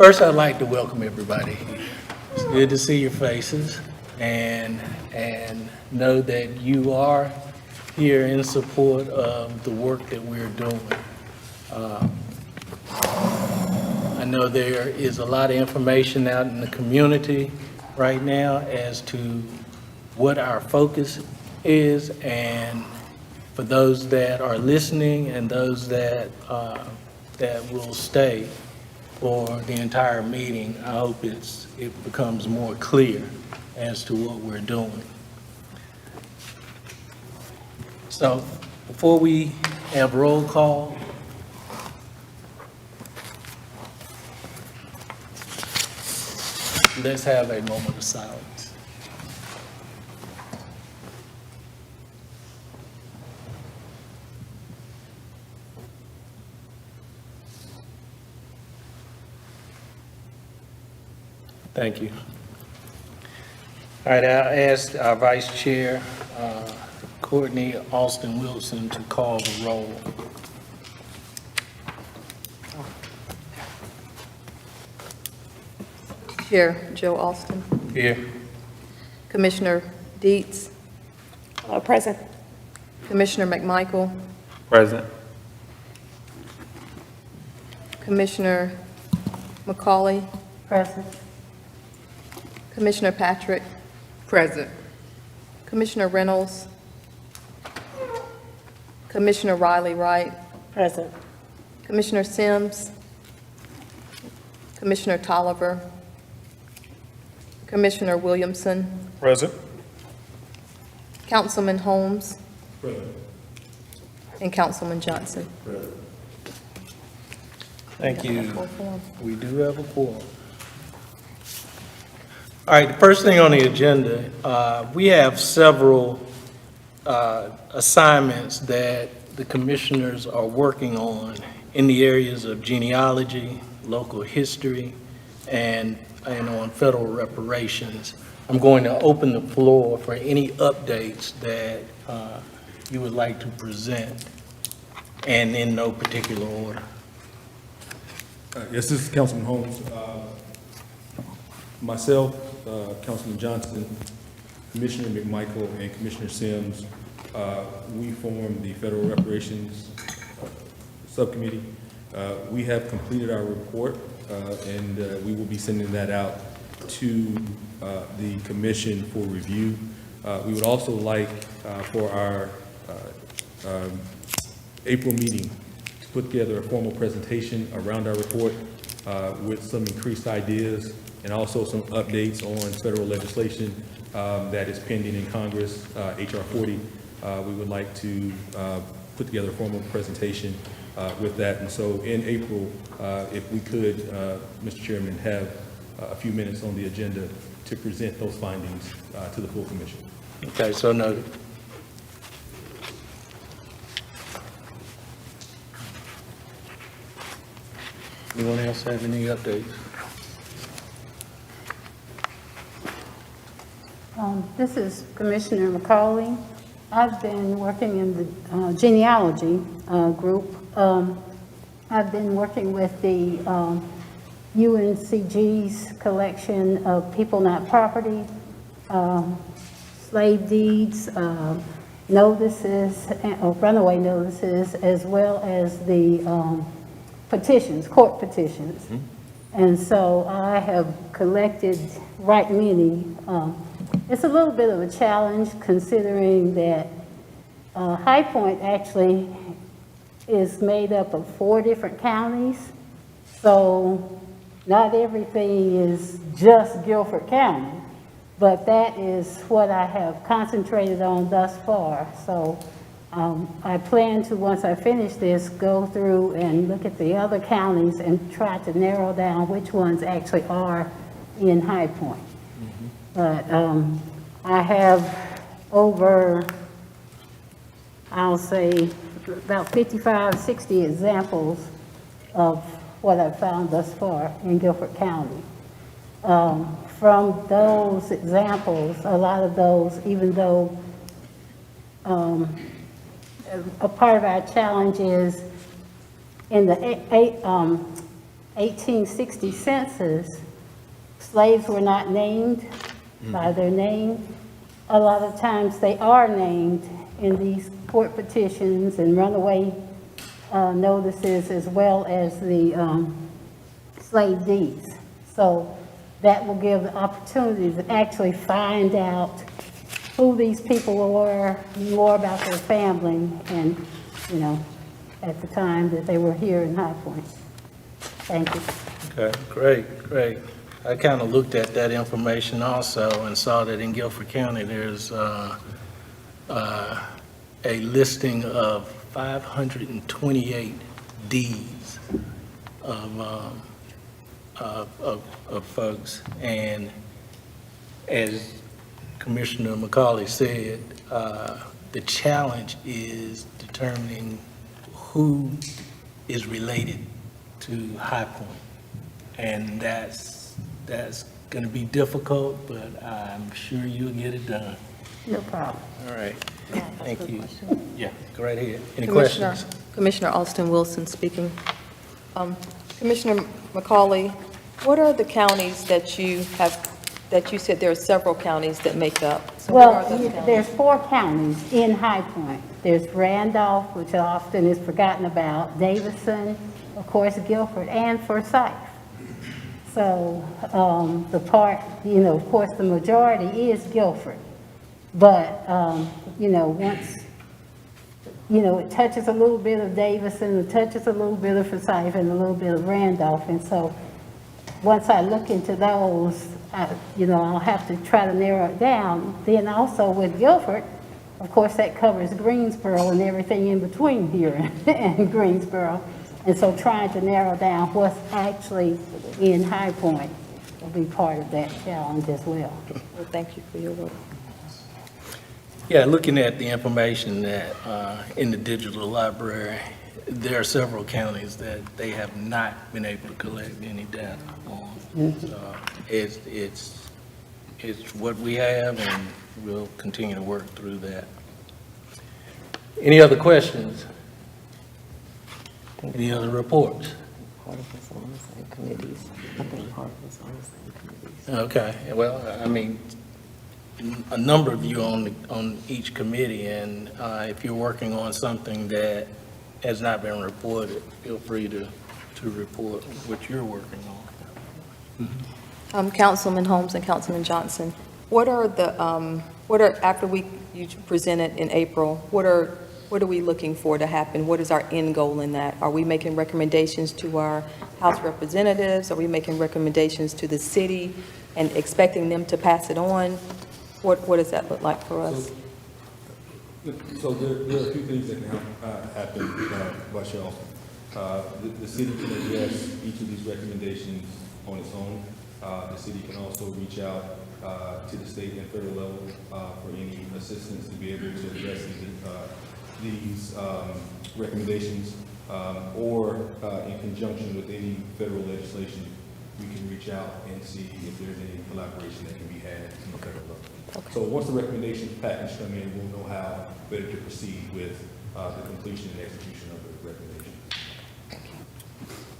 First, I'd like to welcome everybody. It's good to see your faces and know that you are here in support of the work that we're doing. I know there is a lot of information out in the community right now as to what our focus is, and for those that are listening and those that will stay for the entire meeting, I hope it becomes more clear as to what we're doing. So before we have roll call, let's have a moment of silence. Thank you. All right, I'll ask our Vice Chair, Courtney Alston Wilson, to call the roll. Chair Joe Alston. Here. Commissioner Dietz. Present. Commissioner McMichael. Present. Commissioner McCauley. Present. Commissioner Patrick. Present. Commissioner Reynolds. Commissioner Riley Wright. Present. Commissioner Sims. Commissioner Tolliver. Commissioner Williamson. Present. Councilman Holmes. Present. And Councilman Johnson. Thank you. We do have a quorum. All right, the first thing on the agenda, we have several assignments that the commissioners are working on in the areas of genealogy, local history, and on federal reparations. I'm going to open the floor for any updates that you would like to present, and in no particular order. Yes, this is Councilman Holmes. Myself, Councilman Johnson, Commissioner McMichael, and Commissioner Sims, we formed the Federal Reparations Subcommittee. We have completed our report, and we will be sending that out to the Commission for review. We would also like for our April meeting to put together a formal presentation around our report with some increased ideas and also some updates on federal legislation that is pending in Congress, H.R. 40. We would like to put together a formal presentation with that. And so in April, if we could, Mr. Chairman, have a few minutes on the agenda to present those findings to the full commission. Okay, so noted. Anyone else have any updates? This is Commissioner McCauley. I've been working in the genealogy group. I've been working with the UNCG's collection of people not property, slave deeds, notices, or runaway notices, as well as the petitions, court petitions. And so I have collected right many. It's a little bit of a challenge considering that High Point actually is made up of 4 different counties. So not everything is just Guilford County, but that is what I have concentrated on thus far. So I plan to, once I finish this, go through and look at the other counties and try to narrow down which ones actually are in High Point. But I have over, I'll say, about 55, 60 examples of what I've found thus far in Guilford County. From those examples, a lot of those, even though a part of our challenge is in the 1860 census, slaves were not named by their name. A lot of times they are named in these court petitions and runaway notices, as well as the slave deeds. So that will give the opportunity to actually find out who these people were, more about their family, and, you know, at the time that they were here in High Point. Thank you. Okay, great. I kind of looked at that information also and saw that in Guilford County, there's a listing of 528 deeds of folks. And as Commissioner McCauley said, the challenge is determining who is related to High Point. And that's going to be difficult, but I'm sure you'll get it done. No problem. All right, thank you. Yeah, go right ahead. Any Commissioner- questions? Commissioner Austin Wilson speaking. Commissioner McCauley, what are the counties that you said there are several counties that make up? So what are Well, those counties? there's 4 counties in High Point. There's Randolph, which often is forgotten about, Davidson, of course, Guilford, and Forsyth. So the part, of course, the majority is Guilford. But, once, it touches a little bit of Davidson, it touches a little bit of Forsyth, and a little bit of Randolph. And so once I look into those, I'll have to try to narrow it down. Then also with Guilford, of course, that covers Greensboro and everything in between here and Greensboro. And so trying to narrow down what's actually in High Point will be part of that challenge as well. Well, thank you for your work. Yeah, looking at the information that, in the digital library, there are several counties that they have not been able to collect any data on. So it's what we have, and we'll continue to work through that. Any other questions? Any other reports? Part of us on the same committees. I think part of us on the same committees. Okay, well, I mean, a number of you on each committee, and if you're working on something that has not been reported, feel free to report what you're working on. Councilman Holmes and Councilman Johnson, what are after you present it in April, what are we looking for to happen? What is our end goal in that? Are we making recommendations to our House representatives? Are we making recommendations to the city and expecting them to pass it on? What does that look like for us? So there are a few things that can happen, Vice Chair Austin. The city can address each of these recommendations on its own. The city can also reach out to the state and federal level for any assistance to be able to address these recommendations, or in conjunction with any federal legislation, we can reach out and see if there's any collaboration that can be had in the federal level. Okay. So once the recommendations package come in, we'll know how better to proceed with the completion and execution of the recommendation.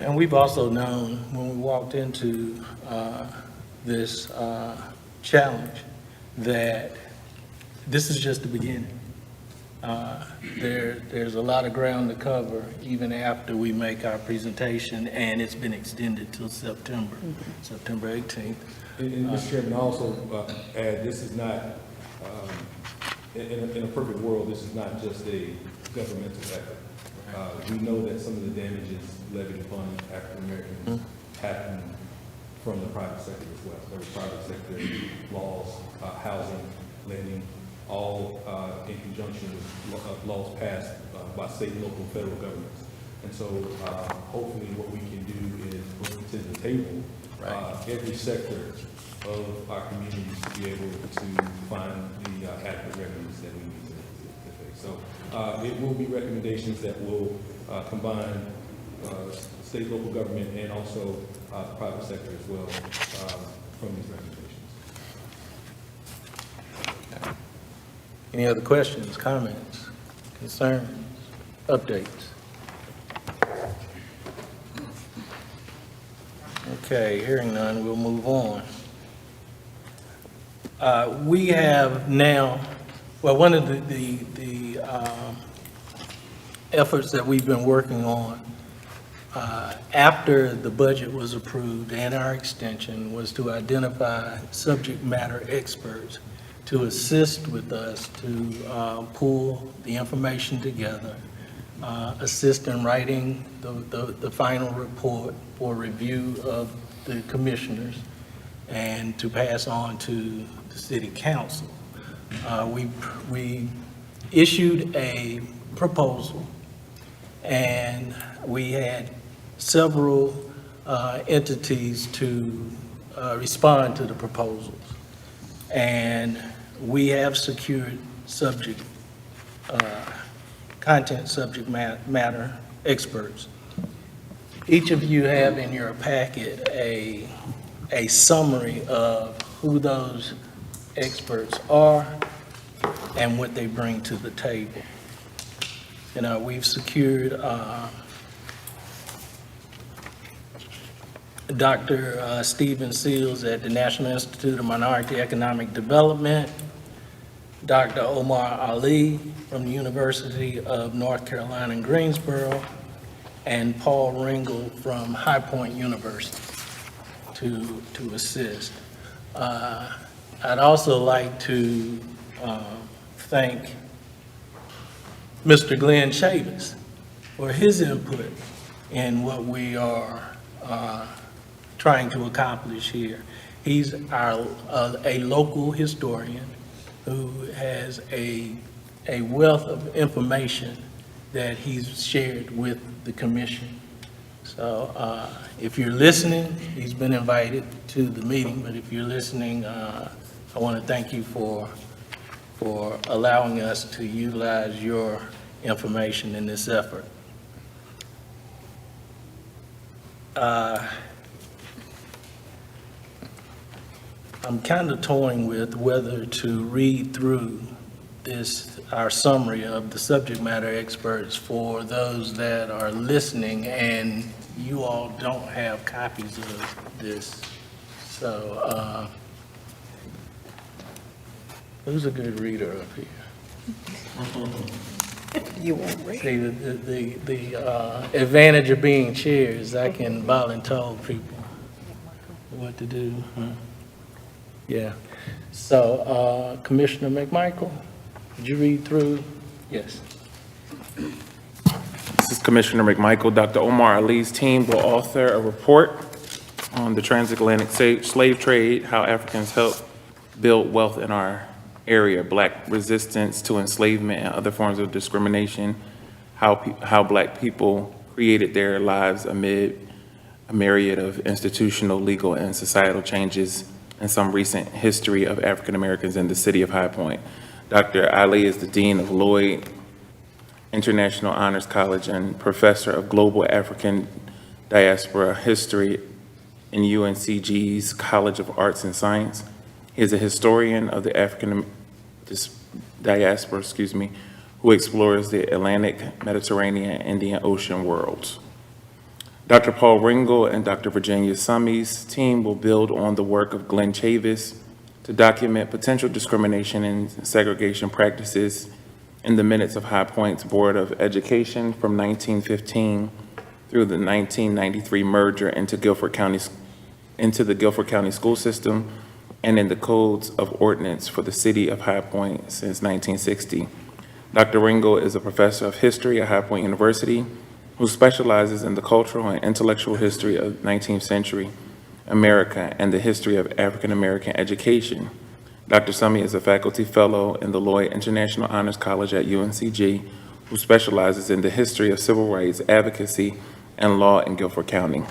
And we've also known, when we walked into this challenge, that this is just the beginning. There's a lot of ground to cover even after we make our presentation, and it's been extended till September 18th. And Mr. Chairman, I also add, this is not, in a perfect world, this is not just a governmental effort. We know that some of the damages levied upon African Americans happen from the private sector as well. There was private sector laws, housing, lending, all in conjunction with laws passed by state, local, federal governments. And so hopefully what we can do is bring to the table every sector of our communities to be able to find the adequate remedies that we need to fix. So it will be recommendations that will combine state, local government, and also the private sector as well from these recommendations. Any other questions, comments, concerns, updates? Okay, hearing none, we'll move on. We have now, well, one of the efforts that we've been working on after the budget was approved and our extension was to identify subject matter experts to assist with us to pull the information together, assist in writing the final report for review of the commissioners, and to pass on to the city council. We issued a proposal, and we had several entities to respond to the proposals. And we have secured content subject matter experts. Each of you have in your packet a summary of who those experts are and what they bring to the table. You know, we've secured Dr. Stephen Seals at the National Institute of Minority Economic Development, Dr. Omar Ali from the University of North Carolina in Greensboro, and Paul Ringel from High Point University to assist. I'd also like to thank Mr. Glenn Chavis for his input in what we are trying to accomplish here. He's a local historian who has a wealth of information that he's shared with the commission. So if you're listening, he's been invited to the meeting, but if you're listening, I want to thank you for allowing us to utilize your information in this effort. I'm kind of toying with whether to read through our summary of the subject matter experts for those that are listening and you all don't have copies of this. So, who's a good reader up here? You won't read. See, the advantage of being chair is I can volunteer people what to do. Huh? Yeah. So, Commissioner McMichael, did you read through? Yes. This is Commissioner McMichael. Dr. Omar Ali's team will author a report on the transatlantic slave trade, how Africans helped build wealth in our area, Black resistance to enslavement and other forms of discrimination, how Black people created their lives amid a myriad of institutional, legal, and societal changes, and some recent history of African Americans in the city of High Point. Dr. Ali is the Dean of Lloyd International Honors College and Professor of Global African Diaspora History in UNCG's College of Arts and Science. He is a historian of the African diaspora, who explores the Atlantic, Mediterranean, and Indian Ocean worlds. Dr. Paul Ringel and Dr. Virginia Summey's team will build on the work of Glenn Chavis to document potential discrimination and segregation practices in the minutes of High Point's Board of Education from 1915 through the 1993 merger into the Guilford County school system and in the codes of ordinance for the city of High Point since 1960. Dr. Ringel is a professor of history at High Point University who specializes in the cultural and intellectual history of 19th century America and the history of African American education. Dr. Summey is a faculty fellow in the Lloyd International Honors College at UNCG, who specializes in the history of civil rights advocacy and law in Guilford County.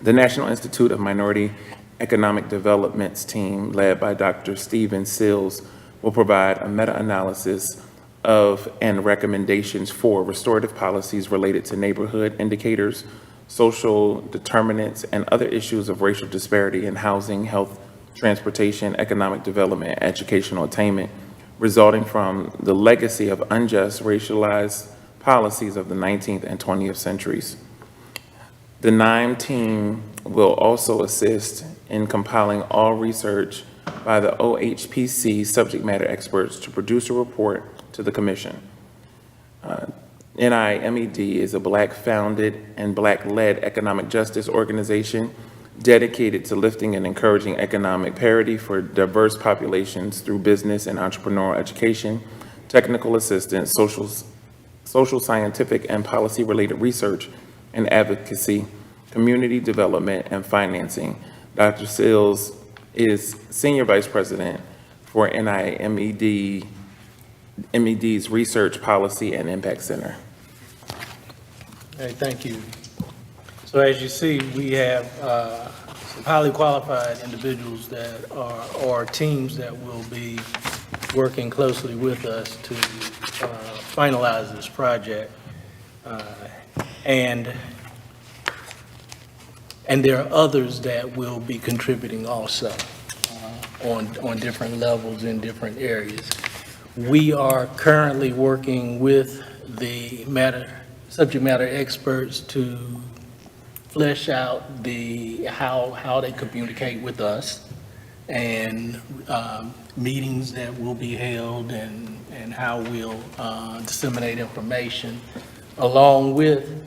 The National Institute of Minority Economic Development's team, led by Dr. Stephen Seals, will provide a meta-analysis of and recommendations for restorative policies related to neighborhood indicators, social determinants, and other issues of racial disparity in housing, health, transportation, economic development, and educational attainment, resulting from the legacy of unjust racialized policies of the 19th and 20th centuries. The NIME team will also assist in compiling all research by the OHPC subject matter experts to produce a report to the commission. NIMED is a Black-founded and Black-led economic justice organization dedicated to lifting and encouraging economic parity for diverse populations through business and entrepreneurial education, technical assistance, social scientific and policy-related research and advocacy, community development, and financing. Dr. Sills is Senior Vice President for NIMED's Research Policy and Impact Center. Hey, thank you. So as you see, we have some highly qualified individuals that are, or teams that will be working closely with us to finalize this project. And there are others that will be contributing also on different levels in different areas. We are currently working with the subject matter experts to flesh out how they communicate with us and meetings that will be held and how we'll disseminate information, along with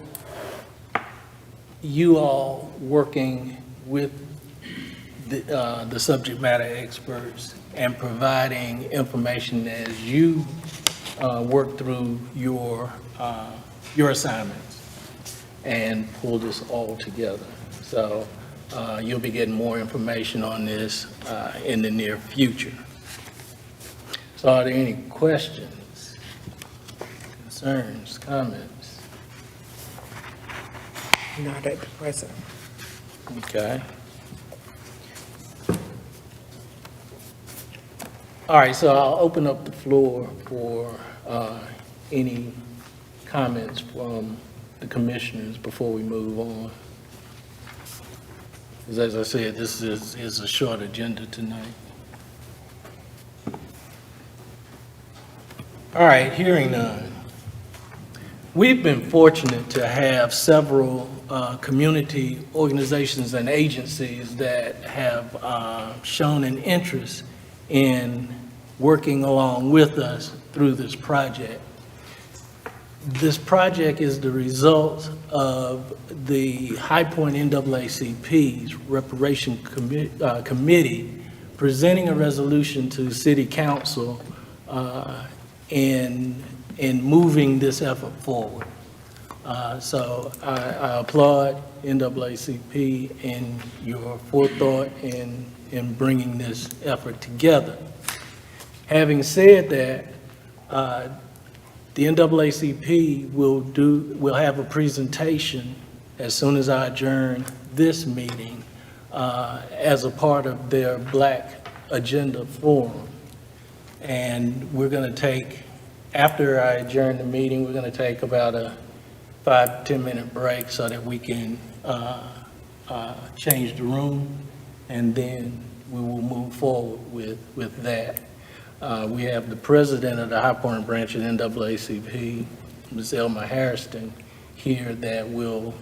you all working with the subject matter experts and providing information as you work through your assignments and pull this all together. So you'll be getting more information on this in the near future. So are there any questions, concerns, comments? Not at the present. Okay. All right, so I'll open up the floor for any comments from the commissioners before we move on. Because as I said, this is a short agenda tonight. All right, hearing none. We've been fortunate to have several community organizations and agencies that have shown an interest in working along with us through this project. This project is the result of the High Point NAACP's Reparation Committee presenting a resolution to City Council in moving this effort forward. So I applaud NAACP in your forethought in bringing this effort together. Having said that, the NAACP will have a presentation as soon as I adjourn this meeting as a part of their Black Agenda Forum. And we're going to take, after I adjourn the meeting, we're going to take about a 5-10 minute break so that we can change the room, and then we will move forward with that. We have the president of the High Point branch at NAACP, Ms. Elma Harrison, here that will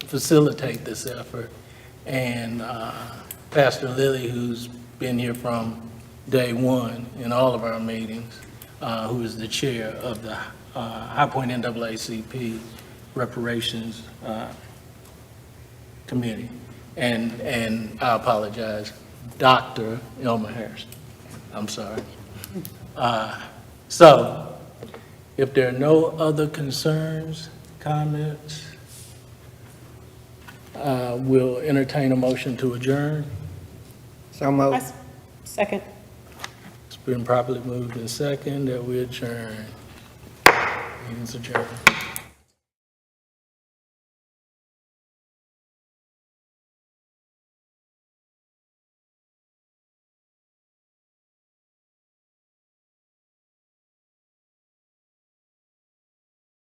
facilitate this effort. And Pastor Lilly, who's been here from day one in all of our meetings, who is the chair of the High Point NAACP Reparations Committee. And I apologize, Dr. Elma Harrison. I'm sorry. So, if there are no other concerns, comments, we'll entertain a motion to adjourn. So moved. Second. It's been properly moved and second that we adjourn. Meeting's adjourned.